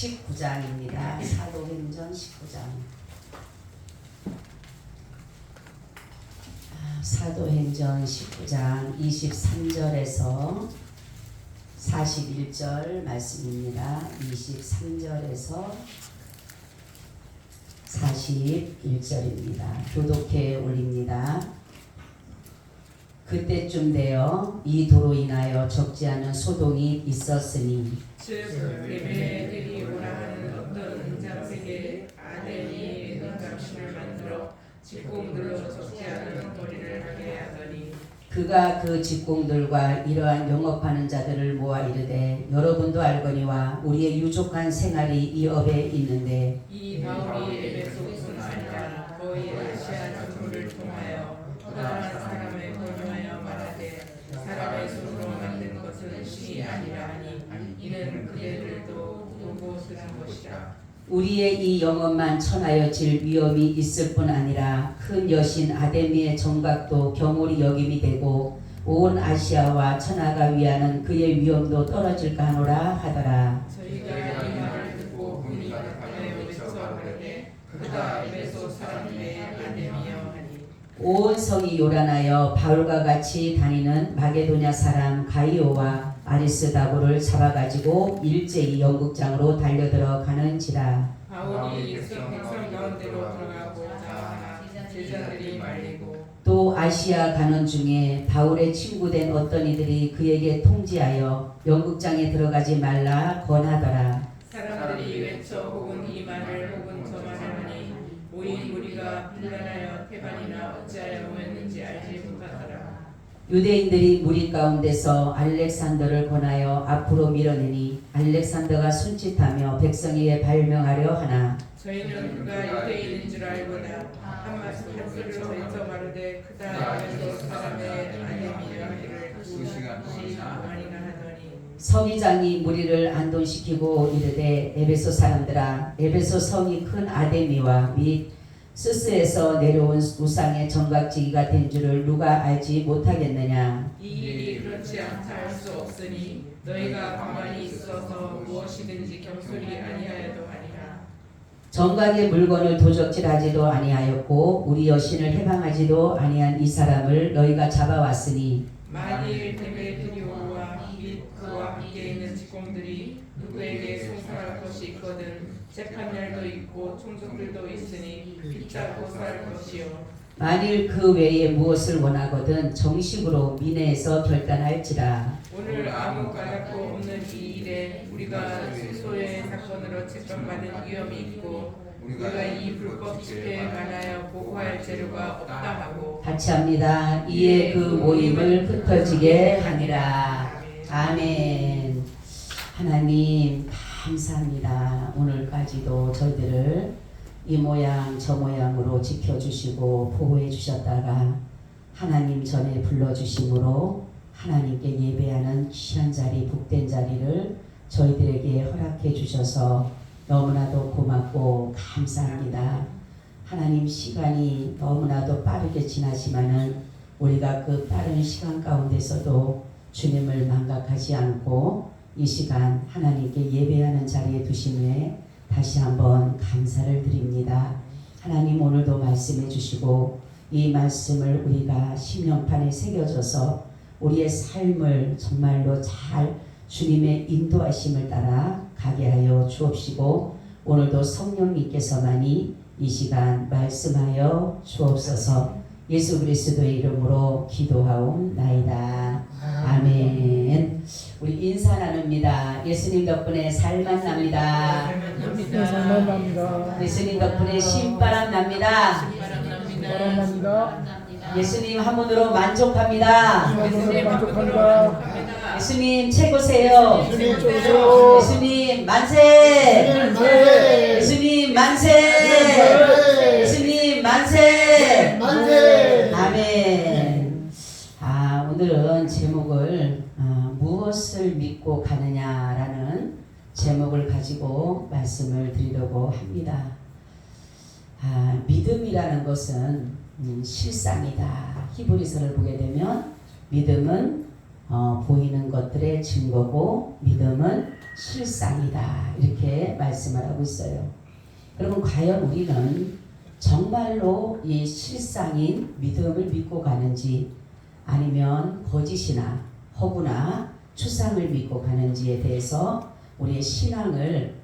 19장입니다. 사도행전 19장. 사도행전 19장 23절에서 41절 말씀입니다. 23절에서 41절입니다. 교독해 올립니다. 그때쯤 되어 이 도로 인하여 적지 않은 소동이 있었으니 즉 예배들이 오라 하는 어떤 은장색의 아덴이 은장신을 만들어 직공들로 적지 않은 거리를 하게 하더니 그가 그 직공들과 이러한 영업하는 자들을 모아 이르되 여러분도 알거니와 우리의 유족한 생활이 이 업에 있는데 이 바울이 에베소뿐 아니라 거의 아시아 전부를 통하여 허다한 사람을 권유하여 말하되 사람의 손으로 만든 것은 신이 아니라 하니 이는 그들도 보고 쓰는 것이라. 우리의 이 영업만 천하여질 위험이 있을 뿐 아니라 큰 여신 아데미의 정각도 경홀히 여김이 되고 온 아시아와 천하가 위하는 그의 위엄도 떨어질까 하노라 하더라. 저희가 이 말을 듣고 분이 가득하여 외쳐 가로되 그가 에베소 사람의 아데미여 하니 온 성이 요란하여 바울과 같이 다니는 마게도냐 사람 가이오와 아리스다고를 잡아가지고 일제히 영국장으로 달려들어 가는지라. 바울이 백성 가운데로 들어가고자 하나 제자들이 말리고 또 아시아 가는 중에 바울의 친구된 어떤 이들이 그에게 통지하여 영국장에 들어가지 말라 권하더라. 사람들이 외쳐 혹은 이 말을 혹은 저 말을 하니 모인 무리가 분란하여 태반이나 어찌하여 모였는지 알지 못하더라. 유대인들이 무리 가운데서 알렉산더를 권하여 앞으로 밀어내니 알렉산더가 손짓하며 백성에게 발명하려 하나 저희는 그가 유대인인 줄 알고나 한 소리로 외쳐 말하되 그다 에베소 사람의 아데미여를 시간이나 하더니 서기장이 무리를 안동시키고 이르되 에베소 사람들아 에베소 성이 큰 아데미와 및 스스에서 내려온 우상의 정각지기가 된 줄을 누가 알지 못하겠느냐. 이 일이 그렇지 않다 할 수 없으니 너희가 가만히 있어서 무엇이든지 경솔이 아니하여도 하리라. 정각의 물건을 도적질하지도 아니하였고 우리 여신을 해방하지도 아니한 이 사람을 너희가 잡아왔으니 만일 데메트리오와 및 그와 함께 있는 직공들이 누구에게 송사할 것이 있거든 재판날도 있고 총독들도 있으니 피차 고사할 것이요. 만일 그 외에 무엇을 원하거든 정식으로 민회에서 결단할지라. 오늘 아무 까닭도 없는 이 일에 우리가 소소의 사건으로 재판받은 위험이 있고 우리가 이 불법 집회에 관하여 보고할 재료가 없다 하고 같이 합니다. 이에 그 모임을 흩어지게 하니라. 아멘. 하나님 감사합니다. 오늘까지도 저희들을 이 모양 저 모양으로 지켜주시고 보호해 주셨다가 하나님 전에 불러주심으로 하나님께 예배하는 귀한 자리 복된 자리를 저희들에게 허락해 주셔서 너무나도 고맙고 감사합니다. 하나님 시간이 너무나도 빠르게 지나지만은 우리가 그 빠른 시간 가운데서도 주님을 망각하지 않고 이 시간 하나님께 예배하는 자리에 두심에 다시 한번 감사를 드립니다. 하나님 오늘도 말씀해 주시고 이 말씀을 우리가 심령판에 새겨져서 우리의 삶을 정말로 잘 주님의 인도하심을 따라 가게 하여 주옵시고 오늘도 성령님께서만이 이 시간 말씀하여 주옵소서. 예수 그리스도의 이름으로 기도하옵나이다. 아멘. 우리 인사 나눕니다. 예수님 덕분에 살만 납니다. 예수님 덕분에 신바람 납니다. 예수님 한 분으로 만족합니다. 예수님 최고세요. 예수님 만세. 예수님 만세. 예수님 만세. 아멘. 오늘은 제목을 무엇을 믿고 가느냐라는 제목을 가지고 말씀을 드리려고 합니다. 믿음이라는 것은 실상이다. 히브리서를 보게 되면 믿음은 보이는 것들의 증거고 믿음은 실상이다. 이렇게 말씀을 하고 있어요. 그러면 과연 우리는 정말로 이 실상인 믿음을 믿고 가는지 아니면 거짓이나 허구나 추상을 믿고 가는지에 대해서 우리의 신앙을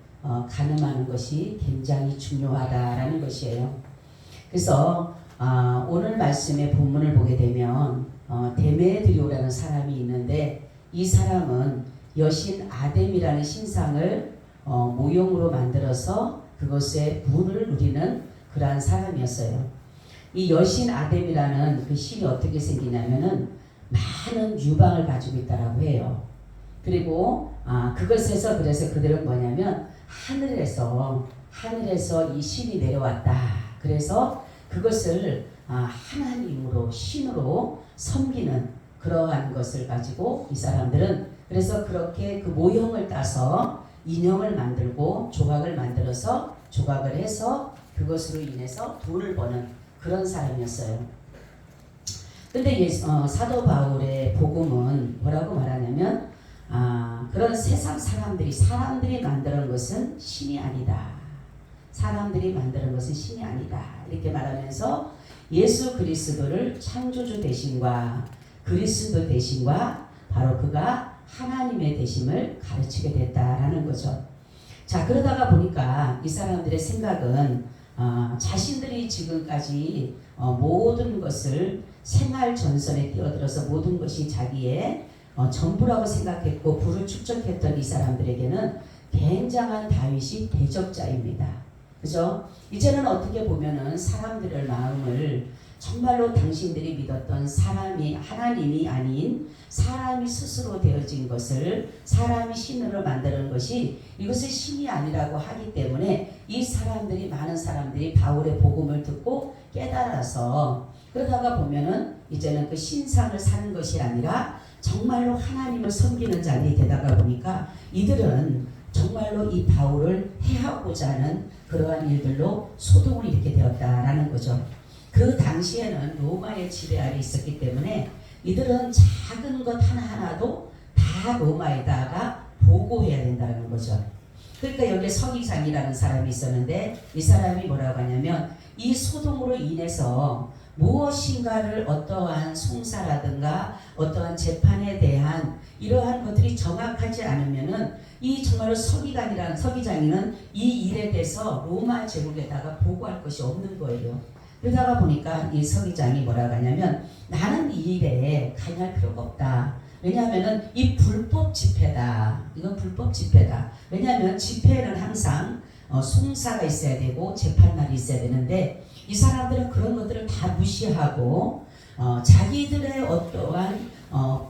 가늠하는 것이 굉장히 중요하다라는 것이에요. 그래서 오늘 말씀의 본문을 보게 되면 데메드리오라는 사람이 있는데 이 사람은 여신 아뎀이라는 신상을 모형으로 만들어서 그것에 부를 누리는 그러한 사람이었어요. 이 여신 아뎀이라는 그 신이 어떻게 생기냐면은 많은 유방을 가지고 있다라고 해요. 그리고 그것에서 그래서 그들은 뭐냐면 하늘에서 이 신이 내려왔다. 그래서 그것을 하나님으로 신으로 섬기는 그러한 것을 가지고 이 사람들은 그래서 그렇게 그 모형을 따서 인형을 만들고 조각을 만들어서 조각을 해서 그것으로 인해서 돈을 버는 그런 사람이었어요. 근데 사도 바울의 복음은 뭐라고 말하냐면 그런 세상 사람들이 만드는 것은 신이 아니다. 사람들이 만드는 것은 신이 아니다. 이렇게 말하면서 예수 그리스도를 창조주 되심과 그리스도 되심과 바로 그가 하나님의 되심을 가르치게 됐다라는 거죠. 자, 그러다가 보니까 이 사람들의 생각은 자신들이 지금까지 모든 것을 생활 전선에 뛰어들어서 모든 것이 자기의 전부라고 생각했고 부를 축적했던 이 사람들에게는 굉장한 다윗이 대적자입니다. 그죠? 이제는 어떻게 보면은 사람들의 마음을 정말로 당신들이 믿었던 사람이 하나님이 아닌 사람이 스스로 되어진 것을 사람이 신으로 만드는 것이 이것은 신이 아니라고 하기 때문에 이 사람들이 많은 사람들이 바울의 복음을 듣고 깨달아서 그러다가 보면은 이제는 그 신상을 사는 것이 아니라 정말로 하나님을 섬기는 자들이 되다가 보니까 이들은 정말로 이 바울을 해하고자 하는 그러한 일들로 소동을 일으키게 되었다라는 거죠. 그 당시에는 로마의 지배 아래 있었기 때문에 이들은 작은 것 하나하나도 다 로마에다가 보고해야 된다는 거죠. 그러니까 여기 서기장이라는 사람이 있었는데 이 사람이 뭐라고 하냐면 이 소동으로 인해서 무엇인가를 어떠한 송사라든가 어떠한 재판에 대한 이러한 것들이 정확하지 않으면은 이 정말로 서기장이는 이 일에 대해서 로마 제국에다가 보고할 것이 없는 거예요. 그러다가 보니까 이 서기장이 뭐라고 하냐면 나는 이 일에 관여할 필요가 없다. 왜냐하면은 이 불법 집회다. 이건 불법 집회다. 왜냐하면 집회는 항상 송사가 있어야 되고 재판날이 있어야 되는데 이 사람들은 그런 것들을 다 무시하고 자기들의 어떠한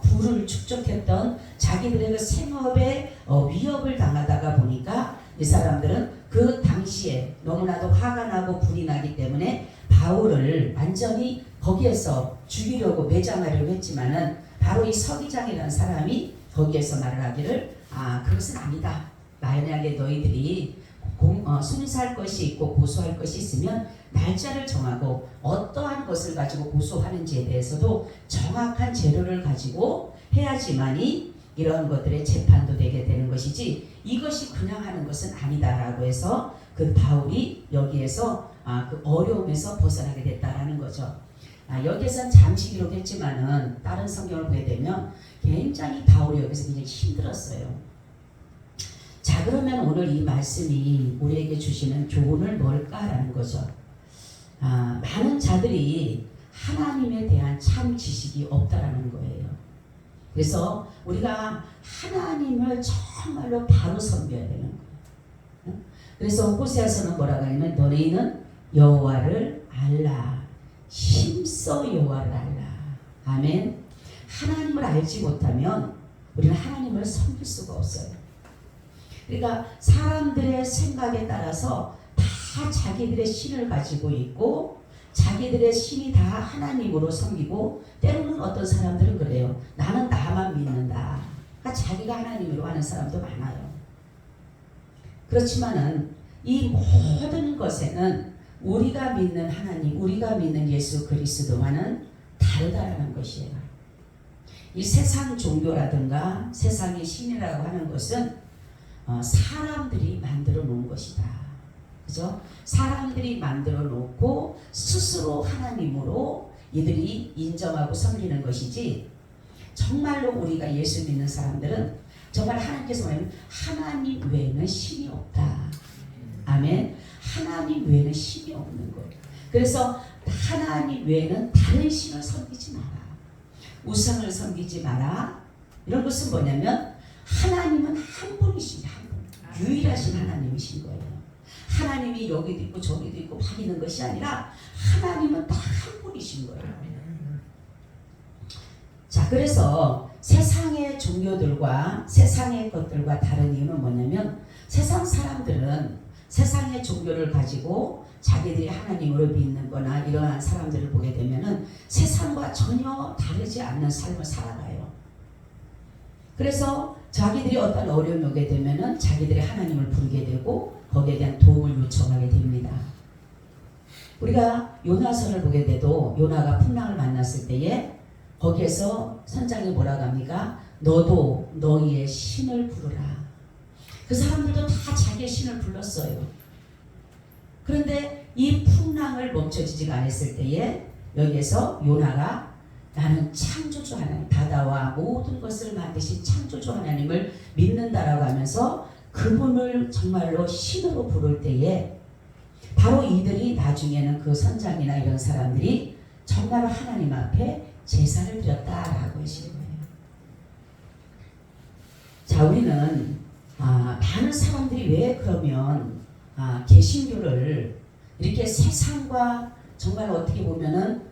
부를 축적했던 자기들의 그 생업에 위협을 당하다가 보니까 이 사람들은 그 당시에 너무나도 화가 나고 불이 나기 때문에 바울을 완전히 거기에서 죽이려고 매장하려고 했지만은 바로 이 서기장이라는 사람이 거기에서 말을 하기를 그것은 아니다. 만약에 너희들이 송사할 것이 있고 고소할 것이 있으면 날짜를 정하고 어떠한 것을 가지고 고소하는지에 대해서도 정확한 재료를 가지고 해야지만이 이런 것들의 재판도 되게 되는 것이지 이것이 그냥 하는 것은 아니다라고 해서 그 바울이 여기에서 그 어려움에서 벗어나게 됐다라는 거죠. 여기에서는 잠시 기록했지만은 다른 성경을 보게 되면 굉장히 바울이 여기서 굉장히 힘들었어요. 자, 그러면 오늘 이 말씀이 우리에게 주시는 교훈은 뭘까라는 거죠. 많은 자들이 하나님에 대한 참 지식이 없다라는 거예요. 그래서 우리가 하나님을 정말로 바로 섬겨야 되는 거예요. 그래서 호세아서는 뭐라고 하냐면 너희는 여호와를 알라. 힘써 여호와를 알라. 아멘. 하나님을 알지 못하면 우리는 하나님을 섬길 수가 없어요. 그러니까 사람들의 생각에 따라서 다 자기들의 신을 가지고 있고 자기들의 신이 다 하나님으로 섬기고 때로는 어떤 사람들은 그래요. 나는 나만 믿는다. 그러니까 자기가 하나님으로 하는 사람도 많아요. 그렇지만은 이 모든 것에는 우리가 믿는 하나님, 우리가 믿는 예수 그리스도와는 다르다라는 것이에요. 이 세상 종교라든가 세상의 신이라고 하는 것은 사람들이 만들어 놓은 것이다. 그죠? 사람들이 만들어 놓고 스스로 하나님으로 이들이 인정하고 섬기는 것이지, 정말로 우리가 예수 믿는 사람들은 정말 하나님께서 말하면 하나님 외에는 신이 없다. 아멘. 하나님 외에는 신이 없는 거예요. 그래서 하나님 외에는 다른 신을 섬기지 마라. 우상을 섬기지 마라. 이런 것은 뭐냐면 하나님은 한 분이신, 한 분. 유일하신 하나님이신 거예요. 하나님이 여기도 있고 저기도 있고 막 있는 것이 아니라 하나님은 다 한 분이신 거예요. 자, 그래서 세상의 종교들과 세상의 것들과 다른 이유는 뭐냐면, 세상 사람들은 세상의 종교를 가지고 자기들이 하나님으로 믿는 거나 이러한 사람들을 보게 되면은 세상과 전혀 다르지 않는 삶을 살아가요. 그래서 자기들이 어떤 어려움이 오게 되면은 자기들이 하나님을 부르게 되고 거기에 대한 도움을 요청하게 됩니다. 우리가 요나서를 보게 돼도 요나가 풍랑을 만났을 때에 거기에서 선장이 뭐라고 합니까? 너도 너희의 신을 부르라. 그 사람들도 다 자기의 신을 불렀어요. 그런데 이 풍랑을 멈춰지지가 않았을 때에 여기에서 요나가 나는 창조주 하나님, 바다와 모든 것을 만드신 창조주 하나님을 믿는다라고 하면서 그분을 정말로 신으로 부를 때에 바로 이들이 나중에는 그 선장이나 이런 사람들이 정말로 하나님 앞에 제사를 드렸다라고 하시는 거예요. 자, 우리는 많은 사람들이 왜 그러면 개신교를 이렇게 세상과 정말 어떻게 보면은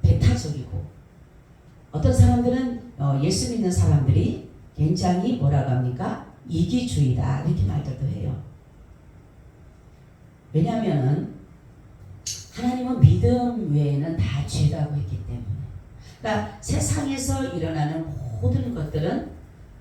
배타적이고, 어떤 사람들은 예수 믿는 사람들이 굉장히 뭐라고 합니까? 이기주의다 이렇게 말들도 해요. 왜냐하면은 하나님은 믿음 외에는 다 죄라고 했기 때문에. 그러니까 세상에서 일어나는 모든 것들은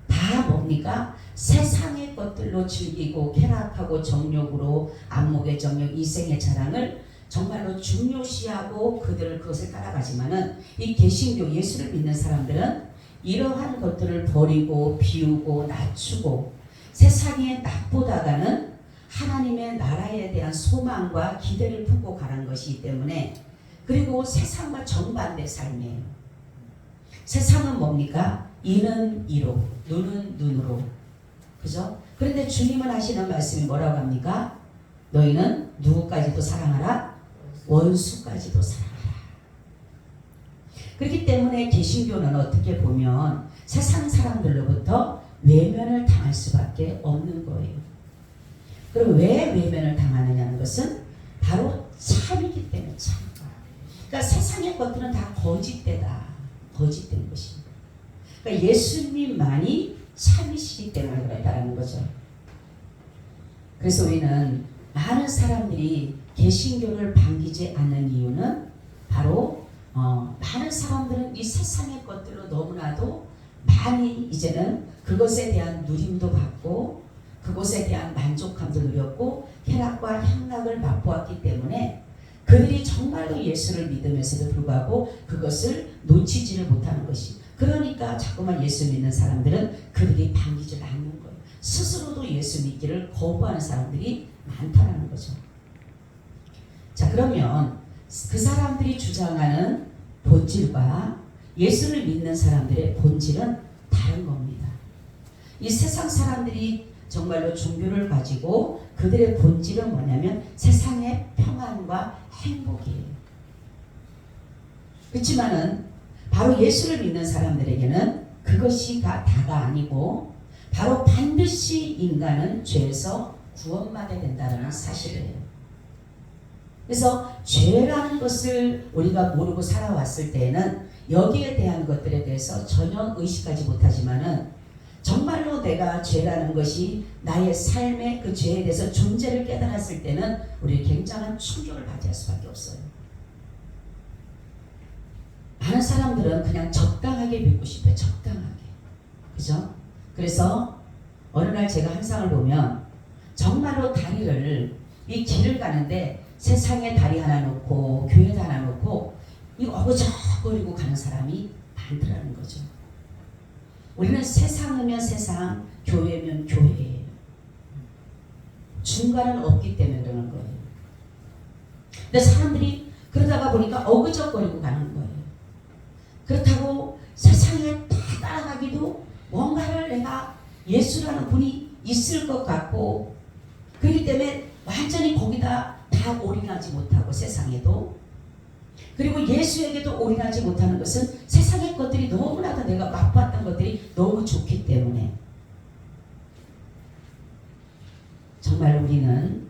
다 뭡니까? 세상의 것들로 즐기고 쾌락하고 정욕으로 안목의 정욕, 이생의 자랑을 정말로 중요시하고 그것을 따라가지만은 이 개신교 예수를 믿는 사람들은 이러한 것들을 버리고 비우고 낮추고 세상의 낙보다가는 하나님의 나라에 대한 소망과 기대를 품고 가는 것이기 때문에, 그리고 세상과 정반대 삶이에요. 세상은 뭡니까? 이는 이로, 눈은 눈으로. 그죠? 그런데 주님은 하시는 말씀이 뭐라고 합니까? 너희는 누구까지도 사랑하라? 원수까지도 사랑하라. 그렇기 때문에 개신교는 어떻게 보면 세상 사람들로부터 외면을 당할 수밖에 없는 거예요. 그럼 왜 외면을 당하느냐는 것은 바로 참이기 때문에 참. 그러니까 세상의 것들은 다 거짓되다. 거짓된 것입니다. 그러니까 예수님만이 참이시기 때문에 그렇다는 거죠. 그래서 우리는 많은 사람들이 개신교를 반기지 않는 이유는 바로 많은 사람들은 이 세상의 것들로 너무나도 많이 이제는 그것에 대한 누림도 받고 그것에 대한 만족감도 누렸고 쾌락과 향락을 맛보았기 때문에 그들이 정말로 예수를 믿으면서도 불구하고 그것을 놓치지를 못하는 것이, 그러니까 자꾸만 예수 믿는 사람들은 그들이 반기질 않는 거예요. 스스로도 예수 믿기를 거부하는 사람들이 많다는 거죠. 자, 그러면 그 사람들이 주장하는 본질과 예수를 믿는 사람들의 본질은 다른 겁니다. 이 세상 사람들이 정말로 종교를 가지고 그들의 본질은 뭐냐면 세상의 평안과 행복이에요. 그렇지만은 바로 예수를 믿는 사람들에게는 그것이 다가 아니고 바로 반드시 인간은 죄에서 구원받아야 된다는 사실이에요. 그래서 죄라는 것을 우리가 모르고 살아왔을 때에는 여기에 대한 것들에 대해서 전혀 의식하지 못하지만은 정말로 내가 죄라는 것이 나의 삶의 그 죄에 대해서 존재를 깨달았을 때는 우리 굉장한 충격을 받을 수밖에 없어요. 많은 사람들은 그냥 적당하게 믿고 싶어요. 적당하게. 그죠? 그래서 어느 날 제가 환상을 보면 정말로 다리를, 이 길을 가는데 세상에 다리 하나 놓고 교회도 하나 놓고 이 어그적거리고 가는 사람이 많더라는 거죠. 우리는 세상이면 세상, 교회면 교회예요. 중간은 없기 때문에 그러는 거예요. 근데 사람들이 그러다가 보니까 어그적거리고 가는 거예요. 그렇다고 세상에 다 따라가기도 뭔가를 내가 예수라는 분이 있을 것 같고, 그렇기 때문에 완전히 거기다 다 올인하지 못하고 세상에도, 그리고 예수에게도 올인하지 못하는 것은 세상의 것들이 너무나도 내가 맛봤던 것들이 너무 좋기 때문에. 정말 우리는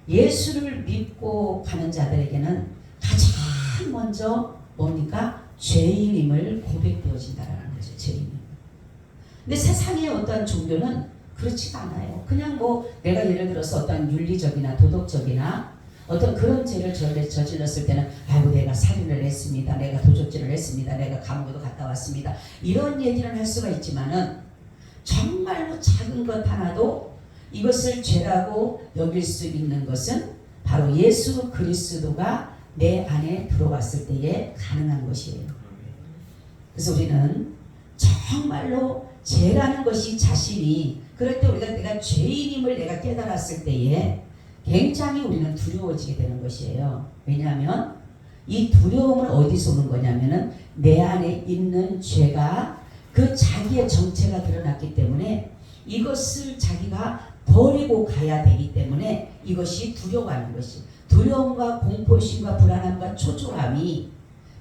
예수를 믿고 가는 자들에게는 가장 먼저 뭡니까? 죄인임을 고백되어진다라는 거죠. 죄인. 근데 세상의 어떠한 종교는 그렇지가 않아요. 그냥 뭐 내가 예를 들어서 어떤 윤리적이나 도덕적이나 어떤 그런 죄를 저질렀을 때는 아이고 내가 살인을 했습니다. 내가 도적질을 했습니다. 내가 감옥에도 갔다 왔습니다. 이런 얘기를 할 수가 있지만은 정말로 작은 것 하나도 이것을 죄라고 여길 수 있는 것은 바로 예수 그리스도가 내 안에 들어왔을 때에 가능한 것이에요. 그래서 우리는 정말로 죄라는 것이 자신이, 그럴 때 우리가 내가 죄인임을 내가 깨달았을 때에 굉장히 우리는 두려워지게 되는 것이에요. 왜냐하면 이 두려움은 어디서 오는 거냐면은 내 안에 있는 죄가 그 자기의 정체가 드러났기 때문에 이것을 자기가 버리고 가야 되기 때문에 이것이 두려워하는 것이, 두려움과 공포심과 불안함과 초조함이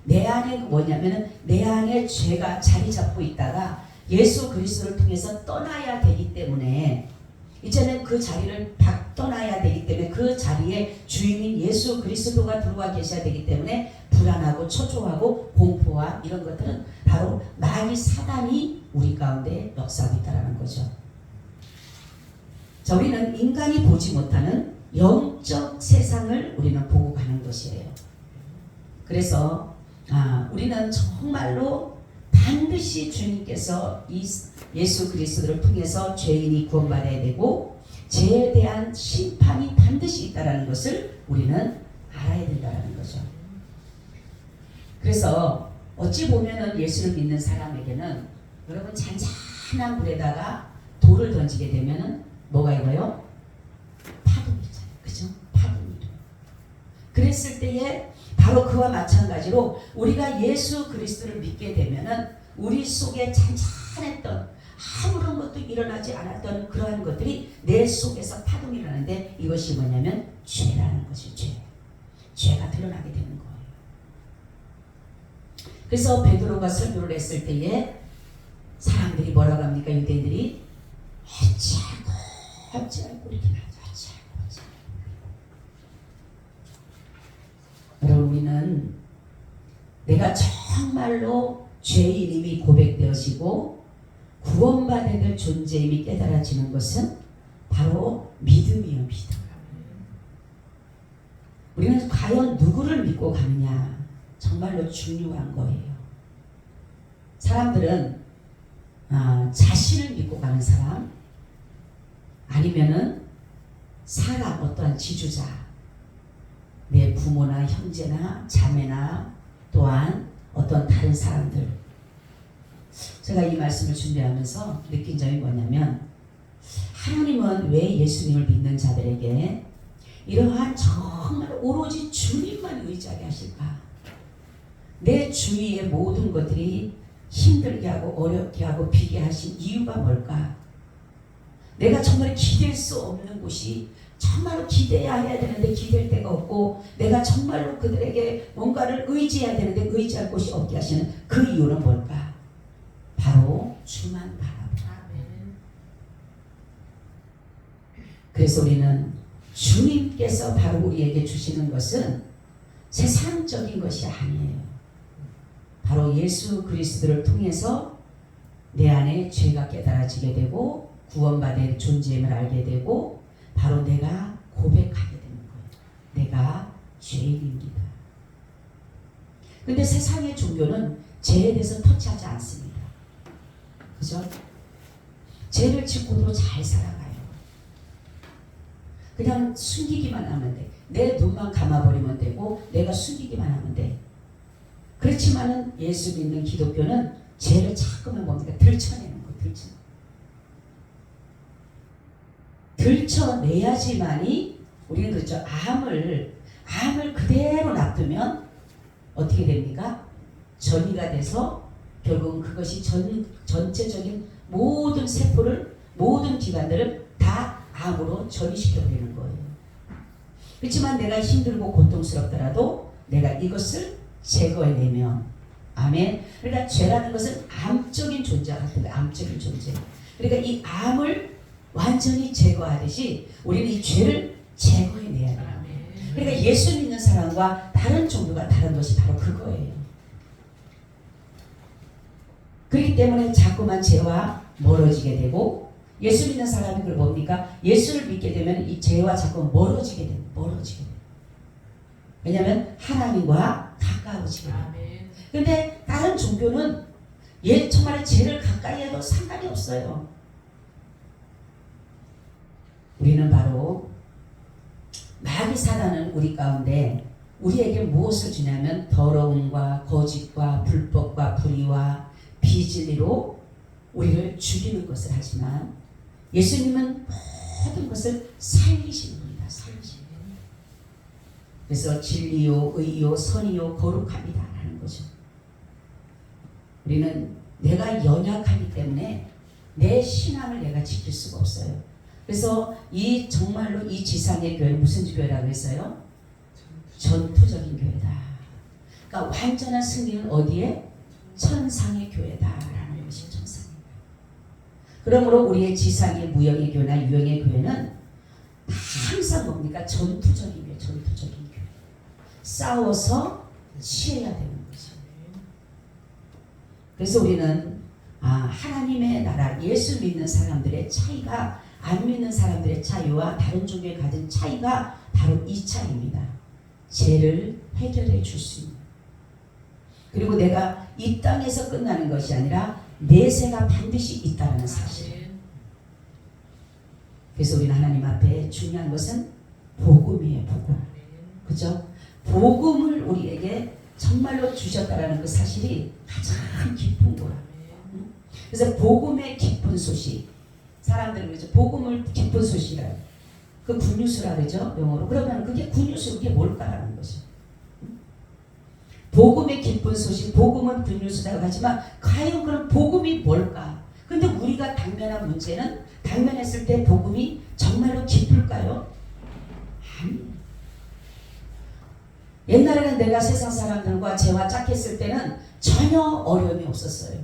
내 안에 뭐냐면은 내 안에 죄가 자리 잡고 있다가 예수 그리스도를 통해서 떠나야 되기 때문에, 이제는 그 자리를 떠나야 되기 때문에 그 자리에 주인인 예수 그리스도가 들어와 계셔야 되기 때문에 불안하고 초조하고 공포와 이런 것들은 바로 마귀 사단이 우리 가운데 역사하고 있다는 거죠. 자, 우리는 인간이 보지 못하는 영적 세상을 우리는 보고 가는 것이에요. 그래서 우리는 정말로 반드시 주님께서 이 예수 그리스도를 통해서 죄인이 구원받아야 되고 죄에 대한 심판이 반드시 있다는 것을 우리는 알아야 된다는 거죠. 그래서 어찌 보면은 예수를 믿는 사람에게는 여러분 잔잔한 물에다가 돌을 던지게 되면은 뭐가 이거요? 파도이잖아요. 그죠? 파도이죠. 그랬을 때에 바로 그와 마찬가지로 우리가 예수 그리스도를 믿게 되면은 우리 속에 잔잔했던 아무런 것도 일어나지 않았던 그러한 것들이 내 속에서 파동이 일어나는데 이것이 뭐냐면 죄라는 것이 죄가 드러나게 되는 거예요. 그래서 베드로가 설교를 했을 때에 사람들이 뭐라고 합니까? 유대인들이 어찌하고 이렇게 나죠. 여러분, 우리는 내가 정말로 죄인임이 고백되어지고 구원받아야 될 존재임이 깨달아지는 것은 바로 믿음이요, 믿음. 우리는 과연 누구를 믿고 가느냐, 정말로 중요한 거예요. 사람들은 자신을 믿고 가는 사람, 아니면은 사람, 어떠한 지주자, 내 부모나 형제나 자매나 또한 어떤 다른 사람들. 제가 이 말씀을 준비하면서 느낀 점이 뭐냐면, 하나님은 왜 예수님을 믿는 자들에게 이러한 정말 오로지 주님만 의지하게 하실까? 내 주위의 모든 것들이 힘들게 하고 어렵게 하고 비게 하신 이유가 뭘까? 내가 정말 기댈 수 없는 곳이, 정말로 기대야 해야 되는데 기댈 데가 없고, 내가 정말로 그들에게 뭔가를 의지해야 되는데 의지할 곳이 없게 하시는 그 이유는 뭘까? 바로 주만 바라보라. 그래서 우리는 주님께서 바로 우리에게 주시는 것은 세상적인 것이 아니에요. 바로 예수 그리스도를 통해서 내 안에 죄가 깨달아지게 되고 구원받을 존재임을 알게 되고 바로 내가 고백하게 되는 거예요. 내가 죄인입니다. 근데 세상의 종교는 죄에 대해서 터치하지 않습니다. 그죠? 죄를 짓고도 잘 살아가요. 그냥 숨기기만 하면 돼. 내 눈만 감아버리면 되고 내가 숨기기만 하면 돼. 그렇지만은 예수 믿는 기독교는 죄를 자꾸만 뭡니까? 들춰내는 거, 들춰내야지만이 우리는 그렇죠. 암을 그대로 놔두면 어떻게 됩니까? 전이가 돼서 결국은 그것이 전체적인 모든 세포를, 모든 기관들을 다 암으로 전이시켜버리는 거예요. 그렇지만 내가 힘들고 고통스럽더라도 내가 이것을 제거해내면, 아멘. 그러니까 죄라는 것은 암적인 존재 같은 거예요. 암적인 존재. 그러니까 이 암을 완전히 제거하듯이 우리는 이 죄를 제거해내야 돼요. 그러니까 예수 믿는 사람과 다른 종교가 다른 것이 바로 그거예요. 그렇기 때문에 자꾸만 죄와 멀어지게 되고, 예수 믿는 사람이 그걸 뭡니까? 예수를 믿게 되면 이 죄와 자꾸 멀어지게 돼요. 왜냐하면 하나님과 가까워지게 돼요. 근데 다른 종교는 정말 죄를 가까이 해도 상관이 없어요. 우리는 바로 마귀 사단은 우리 가운데 우리에게 무엇을 주냐면 더러움과 거짓과 불법과 불의와 비진리로 우리를 죽이는 것을 하지만, 예수님은 모든 것을 살리시는 겁니다. 그래서 진리요 의요 선이요 거룩합니다 라는 거죠. 우리는 내가 연약하기 때문에 내 신앙을 내가 지킬 수가 없어요. 그래서 정말로 이 지상의 교회는 무슨 교회라고 했어요? 전투적인 교회다. 그러니까 완전한 승리는 어디에? 천상의 교회다라는 것이 천상입니다. 그러므로 우리의 지상의 무형의 교회나 유형의 교회는 항상 뭡니까? 전투적인 교회. 싸워서 취해야 되는 거죠. 그래서 우리는 하나님의 나라, 예수 믿는 사람들의 차이가 안 믿는 사람들의 차이와 다른 종교에 가진 차이가 바로 이 차이입니다. 죄를 해결해 줄 수 있는. 그리고 내가 이 땅에서 끝나는 것이 아니라 내세가 반드시 있다는 사실. 그래서 우리는 하나님 앞에 중요한 것은 복음이에요. 복음. 그죠? 복음을 우리에게 정말로 주셨다라는 그 사실이 가장 기쁜 거야. 그래서 복음의 기쁜 소식. 사람들은 그죠? 복음을 기쁜 소식이라. 그 굿뉴스라 그러죠? 영어로. 그러면 그게 굿뉴스, 그게 뭘까라는 거죠. 복음의 기쁜 소식, 복음은 굿뉴스라고 하지만 과연 그런 복음이 뭘까? 근데 우리가 당면한 문제는 당면했을 때 복음이 정말로 기쁠까요? 아니. 옛날에는 내가 세상 사람들과 죄와 짝했을 때는 전혀 어려움이 없었어요.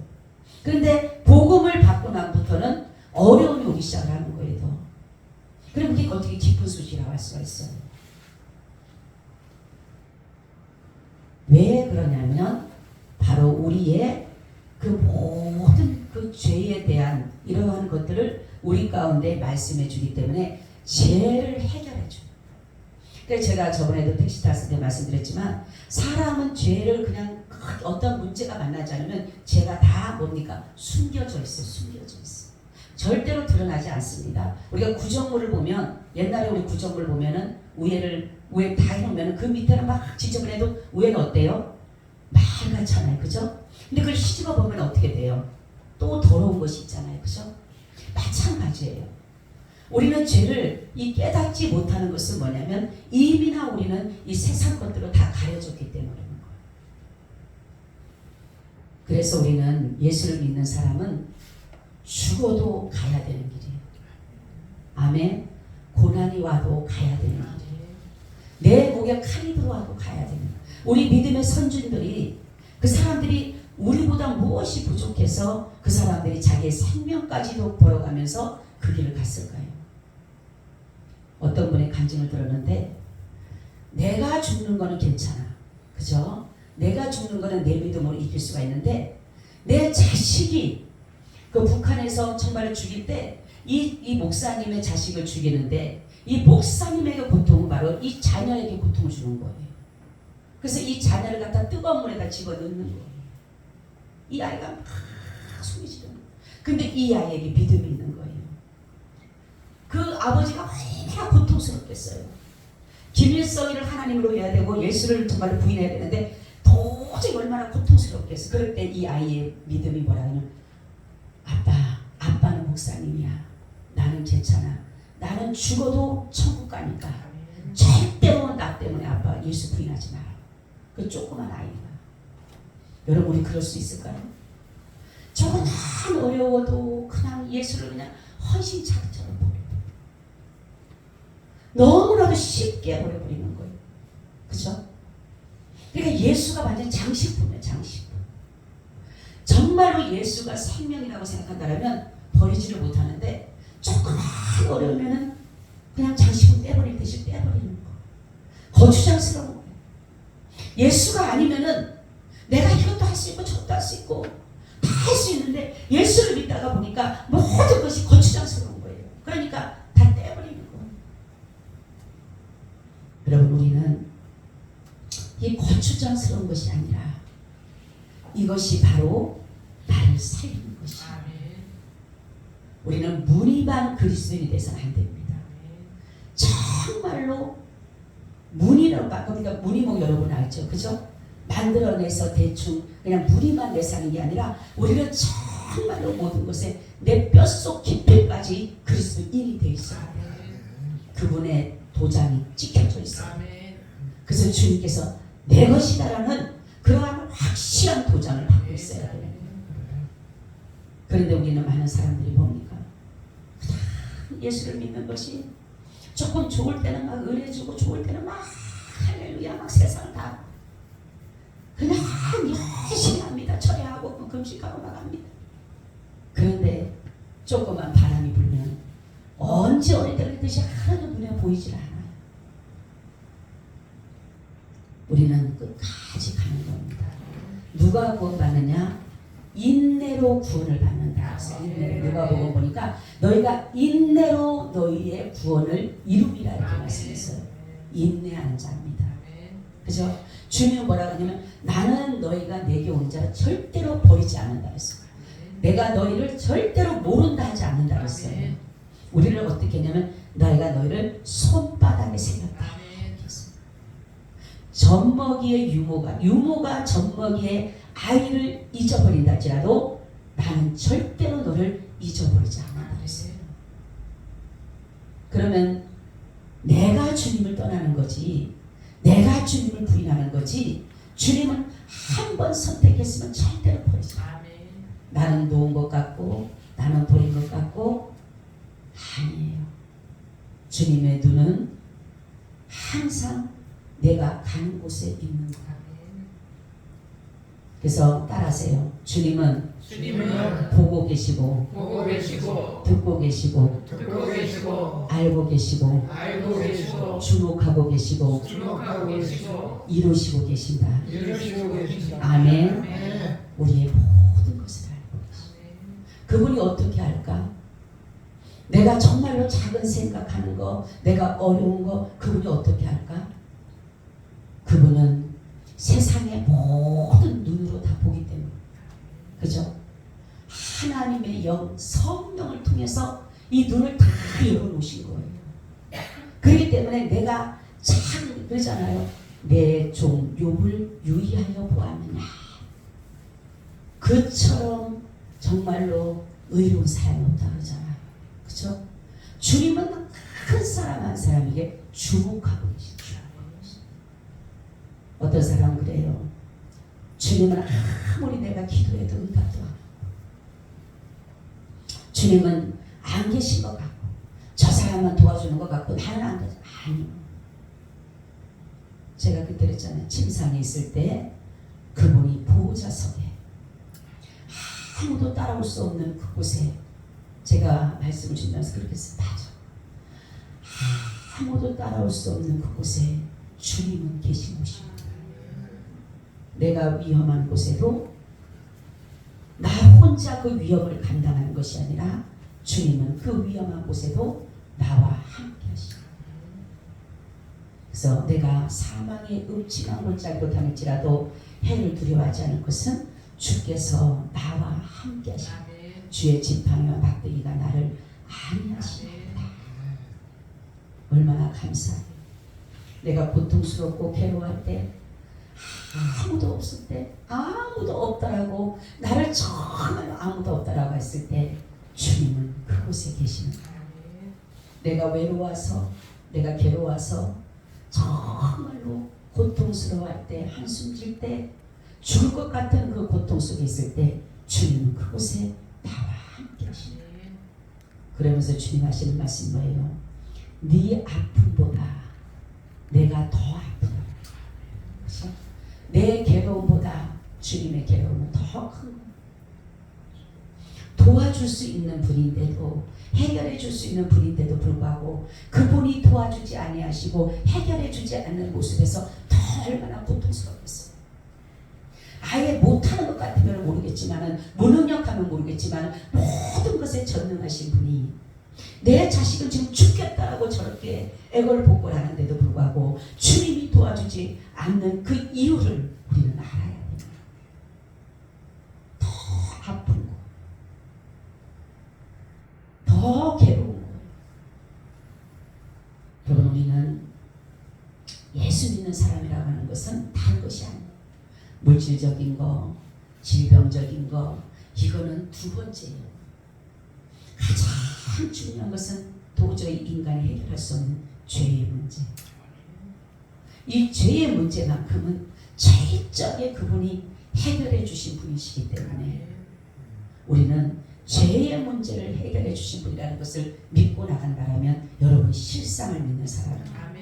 그런데 복음을 받고 난부터는 어려움이 오기 시작을 하는 거예요. 그럼 그게 어떻게 기쁜 소식이라고 할 수가 있어요. 왜 그러냐면 바로 우리의 그 모든 그 죄에 대한 이러한 것들을 우리 가운데 말씀해 주기 때문에 죄를 해결해 줘요. 그래서 제가 저번에도 택시 탔을 때 말씀드렸지만, 사람은 죄를 그냥 어떤 문제가 만나지 않으면 죄가 다 뭡니까? 숨겨져 있어요. 절대로 드러나지 않습니다. 우리가 구정물을 보면, 옛날에 우리 구정물 보면은 위에 다 해놓으면 그 밑에는 막 지저분해도 위에는 어때요? 맑았잖아요. 그죠? 근데 그걸 시집어 보면 어떻게 돼요? 또 더러운 것이 있잖아요. 그죠? 마찬가지예요. 우리는 죄를 깨닫지 못하는 것은 뭐냐면, 이미나 우리는 이 세상 것들로 다 가려졌기 때문인 거예요. 그래서 우리는 예수를 믿는 사람은 죽어도 가야 되는 길이에요. 아멘. 고난이 와도 가야 되는 길이에요. 내 목에 칼이 들어와도 가야 되는 거예요. 우리 믿음의 선진들이, 그 사람들이 우리보다 무엇이 부족해서 그 사람들이 자기의 생명까지도 벌어가면서 그 길을 갔을까요? 어떤 분의 간증을 들었는데, 내가 죽는 거는 괜찮아. 그죠? 내가 죽는 거는 내 믿음으로 이길 수가 있는데, 내 자식이 그 북한에서 정말 죽일 때 이 목사님의 자식을 죽이는데, 이 목사님에게 고통은 바로 이 자녀에게 고통을 주는 거예요. 그래서 이 자녀를 갖다 뜨거운 물에다 집어넣는 거예요. 이 아이가 막 숨이 지르는 거예요. 근데 이 아이에게 믿음이 있는 거예요. 그 아버지가 얼마나 고통스럽겠어요. 김일성이를 하나님으로 해야 되고 예수를 정말로 부인해야 되는데 도저히 도저히 얼마나 고통스럽겠어. 그럴 때 이 아이의 믿음이 뭐라 하냐면 아빠는 목사님이야. 나는 괜찮아. 나는 죽어도 천국 가니까 절대로 나 때문에 아빠 예수 부인하지 마라. 그 조그만 아이가. 여러분이 그럴 수 있을까요? 조금만 어려워도 그냥 예수를 그냥 헌신차처럼 버려요. 너무나도 쉽게 버려버리는 거예요. 그죠? 그러니까 예수가 완전 장식품이에요. 장식품. 정말로 예수가 생명이라고 생각한다면 버리지를 못하는데 조금만 어려우면 그냥 장식품 떼버릴 듯이 떼버리는 거. 거추장스러운 거예요. 예수가 아니면은 내가 이것도 할 수 있고 저것도 할 수 있고 다 할 수 있는데 예수를 믿다가 보니까 모든 것이 거추장스러운 거예요. 그러니까 다 떼버리는 거예요. 여러분 우리는 이 거추장스러운 것이 아니라 이것이 바로 나를 살리는 것이에요. 우리는 무늬반 그리스도인이 돼서는 안 됩니다. 정말로 무늬로 그러니까 무늬목 여러분 알죠? 그죠? 만들어내서 대충 그냥 무늬만 내사는 게 아니라 우리는 정말로 모든 것에 내 뼛속 깊이까지 그리스도인이 되어 있어요. 그분의 도장이 찍혀져 있어요. 그래서 주님께서 내 것이다라는 그러한 확실한 도장을 받고 있어야 돼요. 그런데 우리는 많은 사람들이 뭡니까? 그냥 예수를 믿는 것이 조금 좋을 때는 막 은혜 주고 좋을 때는 막 할렐루야 막 세상 다 그냥 열심히 합니다. 철회하고 금식하고 나갑니다. 그런데 조그만 바람이 불면 언제 어느 때 그랬듯이 하나도 눈에 보이질 않아요. 우리는 끝까지 가는 겁니다. 누가 구원받느냐? 인내로 구원을 받는다. 인내로 누가복음 보니까 너희가 인내로 너희의 구원을 이루리라 이렇게 말씀했어요. 인내하는 자입니다. 그죠? 주님은 뭐라고 하냐면 나는 너희가 내게 온 자를 절대로 버리지 않는다 했어요. 내가 너희를 절대로 모른다 하지 않는다 했어요. 우리를 어떻게 했냐면 너희가 너희를 손바닥에 새겼다. 젖먹이의 유모가 젖먹이의 아이를 잊어버린다 할지라도 나는 절대로 너를 잊어버리지 않는다 그랬어요. 그러면 내가 주님을 떠나는 거지, 내가 주님을 부인하는 거지, 주님은 한 번 선택했으면 절대로 버리지 않아요. 나는 놓은 것 같고 나는 버린 것 같고 아니에요. 주님의 눈은 항상 내가 가는 곳에 있는 거야. 그래서 따라하세요. 주님은 보고 계시고 듣고 계시고 알고 계시고 주목하고 계시고 이루시고 계신다. 아멘. 우리의 모든 것을 알고 계십니다. 그분이 어떻게 할까? 내가 정말로 작은 생각하는 거, 내가 어려운 거 그분이 어떻게 할까? 그분은 세상의 모든 눈으로 다 보기 때문에, 그죠? 하나님의 영, 성령을 통해서 이 눈을 다 열어놓으신 거예요. 그렇기 때문에 내가 참 그러잖아요. 내 종 욥을 유의하여 보았느냐. 그처럼 정말로 의로운 사람이 없다 그러잖아요. 그죠? 주님은 큰 사람 한 사람에게 주목하고 계십니다. 어떤 사람은 그래요. 주님은 아무리 내가 기도해도 응답도 안 하고, 주님은 안 계신 것 같고, 저 사람만 도와주는 것 같고 나는 안 도와주는. 아니요. 제가 그때 그랬잖아요. 침상에 있을 때 그분이 보호자석에 아무도 따라올 수 없는 그곳에 제가 말씀을 주면서 그렇게 했어요. 맞아. 아무도 따라올 수 없는 그곳에 주님은 계신 곳입니다. 내가 위험한 곳에도 나 혼자 그 위험을 감당하는 것이 아니라 주님은 그 위험한 곳에도 나와 함께 하십니다. 그래서 내가 사망의 음침한 골짜기로 다닐지라도 해를 두려워하지 않을 것은 주께서 나와 함께 하십니다. 주의 지팡이와 막대기가 나를 안위하십니다. 얼마나 감사해요. 내가 고통스럽고 괴로워할 때 아무도 없을 때, 아무도 없더라고, 나를 정말 아무도 없더라고 했을 때 주님은 그곳에 계시는 거예요. 내가 외로워서, 내가 괴로워서 정말로 고통스러워할 때, 한숨 질 때, 죽을 것 같은 그 고통 속에 있을 때 주님은 그곳에 나와 함께 하시는 거예요. 그러면서 주님 하시는 말씀이 뭐예요? 네 아픔보다 내가 더 아프다. 그렇죠? 내 괴로움보다 주님의 괴로움은 더 큰 거예요. 도와줄 수 있는 분인데도, 해결해 줄 수 있는 분인데도 불구하고 그분이 도와주지 아니하시고 해결해 주지 않는 모습에서 더 얼마나 고통스럽겠어요. 아예 못하는 것 같으면 모르겠지만, 무능력하면 모르겠지만, 모든 것에 전능하신 분이 내 자식은 지금 죽겠다라고 저렇게 애걸복걸 하는데도 불구하고 주님이 도와주지 않는 그 이유를 우리는 알아야 됩니다. 더 아픈 거, 더 괴로운 거예요. 여러분, 우리는 예수 믿는 사람이라고 하는 것은 다른 것이 아니에요. 물질적인 거, 질병적인 거, 이거는 두 번째예요. 가장 중요한 것은 도저히 인간이 해결할 수 없는 죄의 문제. 이 죄의 문제만큼은 철저하게 그분이 해결해 주신 분이시기 때문에 우리는 죄의 문제를 해결해 주신 분이라는 것을 믿고 나간다면 여러분, 실상을 믿는 사람입니다.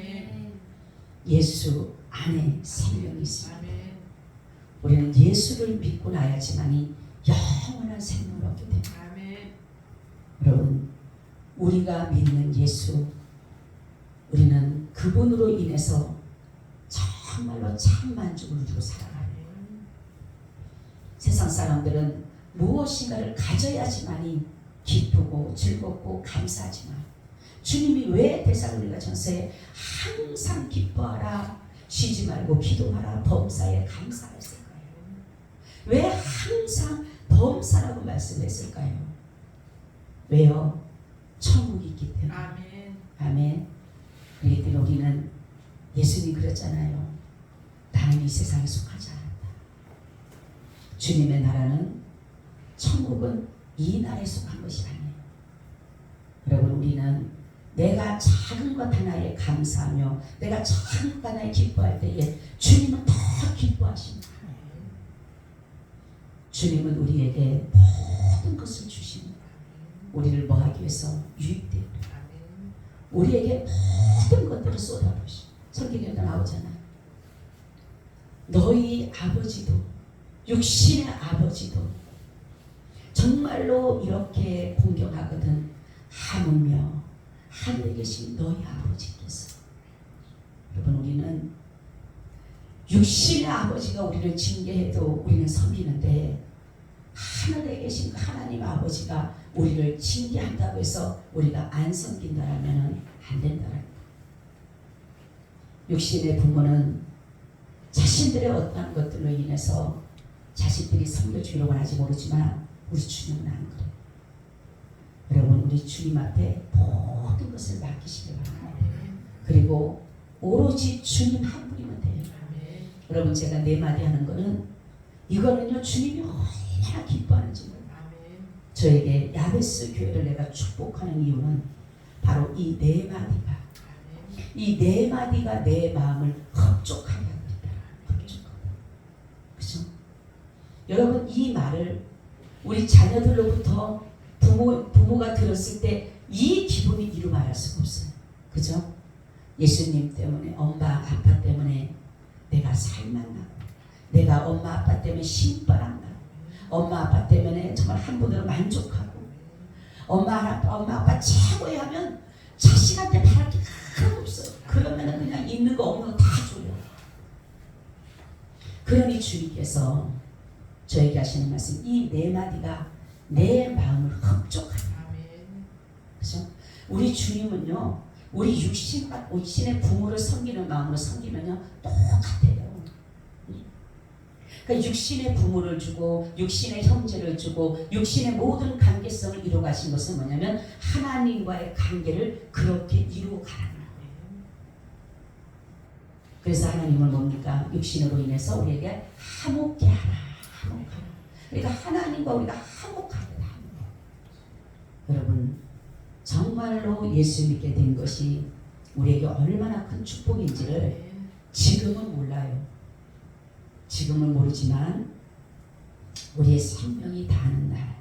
예수 안에 생명이 있습니다. 우리는 예수를 믿고 나야지만이 영원한 생명을 얻게 됩니다. 여러분, 우리가 믿는 예수, 우리는 그분으로 인해서 정말로 참 만족을 누리고 살아가요. 세상 사람들은 무엇인가를 가져야지만이 기쁘고 즐겁고 감사하지만 주님이 왜 데살로니가 전서에 항상 기뻐하라, 쉬지 말고 기도하라, 범사에 감사했을까요? 왜 항상 범사라고 말씀했을까요? 왜요? 천국이 있기 때문에. 아멘. 그렇기 때문에 우리는, 예수님이 그랬잖아요. 나는 이 세상에 속하지 않았다. 주님의 나라는, 천국은 이 나라에 속한 것이 아니에요. 여러분, 우리는 내가 작은 것 하나에 감사하며 내가 작은 것 하나에 기뻐할 때에 주님은 더 기뻐하십니다. 주님은 우리에게 모든 것을 주십니다. 우리를 뭐 하기 위해서? 유익되게. 우리에게 모든 것들을 쏟아부으시고, 성경에도 나오잖아요. 너희 아버지도, 육신의 아버지도 정말로 이렇게 공경하거든 하물며 하늘에 계신 너희 아버지께서. 여러분, 우리는 육신의 아버지가 우리를 징계해도 우리는 섬기는데, 하늘에 계신 하나님 아버지가 우리를 징계한다고 해서 우리가 안 섬긴다라면 안 된다는. 육신의 부모는 자신들의 어떤 것들로 인해서 자식들이 섬겨주기를 원하지 모르지만 우리 주님은 안 그래요. 여러분, 우리 주님 앞에 모든 것을 맡기시기 바랍니다. 그리고 오로지 주님 한 분이면 돼요. 여러분, 제가 네 마디 하는 거는, 이거는요, 주님이 얼마나 기뻐하는지 몰라요. 저에게 야베스 교회를 내가 축복하는 이유는 바로 이 네 마디가, 이 네 마디가 내 마음을 흡족하게 합니다. 흡족하다. 그죠? 여러분, 이 말을 우리 자녀들로부터 부모가 들었을 때 이 기분이 이루 말할 수가 없어요. 그죠? 예수님 때문에, 엄마 아빠 때문에 내가 살만나고, 내가 엄마 아빠 때문에 신바람 나고, 엄마 아빠 때문에 정말 한 분으로 만족하고, 엄마 아빠 최고에 하면 자식한테 바랄 게 하나도 없어요. 그러면 그냥 있는 거 없는 거 다 줘요. 그러니 주님께서 저에게 하시는 말씀, 이 네 마디가 내 마음을 흡족하다. 그죠? 우리 주님은요, 우리 육신의 부모를 섬기는 마음으로 섬기면요, 똑같아요. 그러니까 육신의 부모를 주고, 육신의 형제를 주고, 육신의 모든 관계성을 이루어 가신 것은 뭐냐면 하나님과의 관계를 그렇게 이루어 가라는 거예요. 그래서 하나님은 뭡니까? 육신으로 인해서 우리에게 화목케 하라. 화목하라. 그러니까 하나님과 우리가 화목하다. 여러분 정말로 예수 믿게 된 것이 우리에게 얼마나 큰 축복인지를 지금은 몰라요. 지금은 모르지만 우리의 생명이 다하는 날,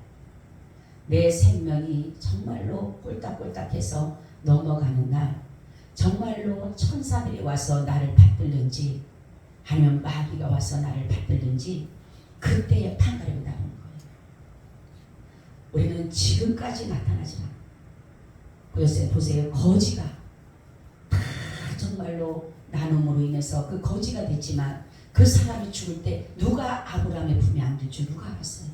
내 생명이 정말로 꼴딱꼴딱해서 넘어가는 날, 정말로 천사들이 와서 나를 받들는지 아니면 마귀가 와서 나를 받들는지 그때의 판가름이 나오는 거예요. 우리는 지금까지 나타나지 않아요. 그래서 보세요. 거지가 다 정말로 나눔으로 인해서 그 거지가 됐지만 그 사람이 죽을 때 누가 아브라함의 품에 안길 줄 누가 알았어요?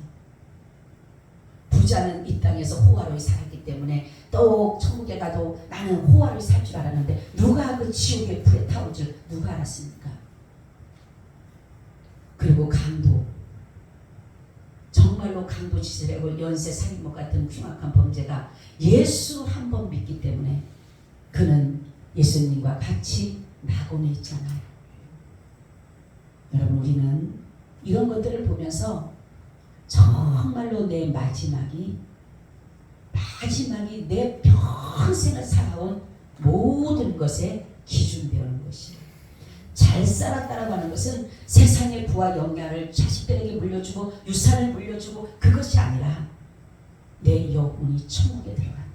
부자는 이 땅에서 호화로이 살았기 때문에 또 천국에 가도 나는 호화로이 살 줄 알았는데 누가 그 지옥의 불에 타올 줄 누가 알았습니까? 그리고 강도, 정말로 강도짓을 연쇄 살인범 같은 흉악한 범죄가 예수 한 번 믿기 때문에 그는 예수님과 같이 낙원에 있잖아요. 여러분 우리는 이런 것들을 보면서 정말로 내 마지막이 내 평생을 살아온 모든 것에 기준되는 것이에요. 잘 살았다라고 하는 것은 세상의 부와 영향을 자식들에게 물려주고 유산을 물려주고 그것이 아니라 내 영혼이 천국에 들어가는 거예요.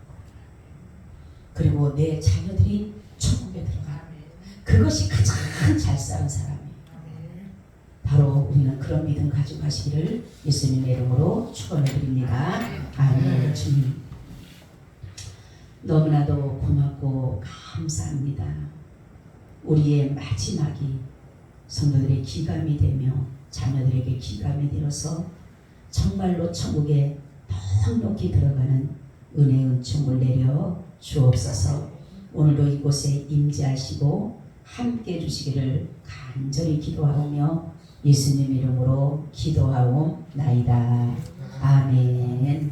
그리고 내 자녀들이 천국에 들어가는 거예요. 그것이 가장 잘 사는 사람이에요. 바로 우리는 그런 믿음 가지고 가시기를 예수님의 이름으로 축원을 드립니다. 아멘. 주님 너무나도 고맙고 감사합니다. 우리의 마지막이 성도들의 기감이 되며 자녀들에게 기감이 되어서 정말로 천국에 넉넉히 들어가는 은혜의 은총을 내려 주옵소서. 오늘도 이곳에 임재하시고 함께 해주시기를 간절히 기도하오며 예수님 이름으로 기도하옵나이다. 아멘.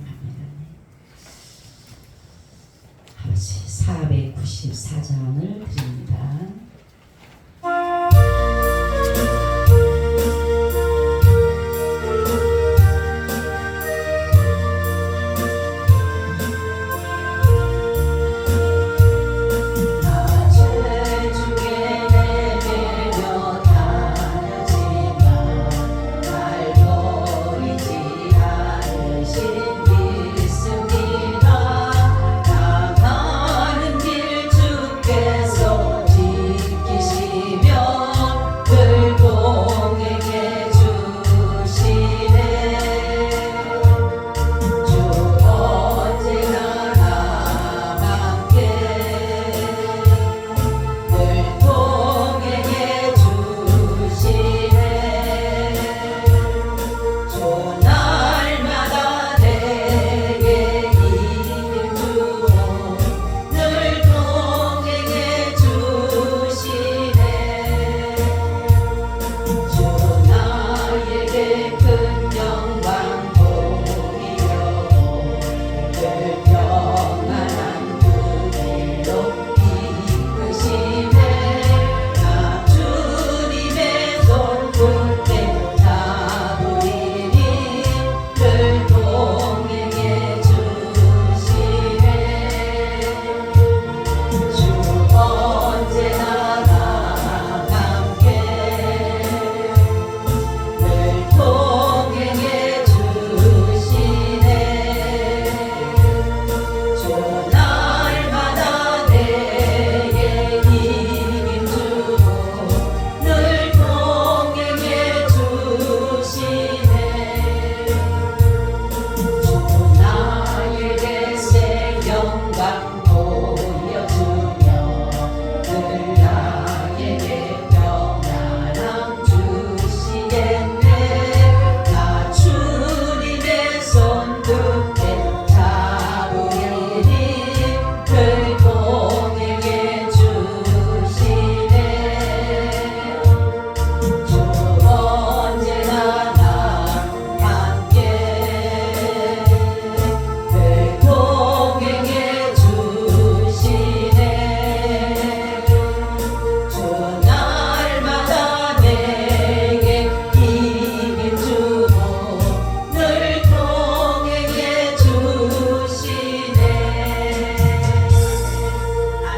아버지 494장을 드립니다.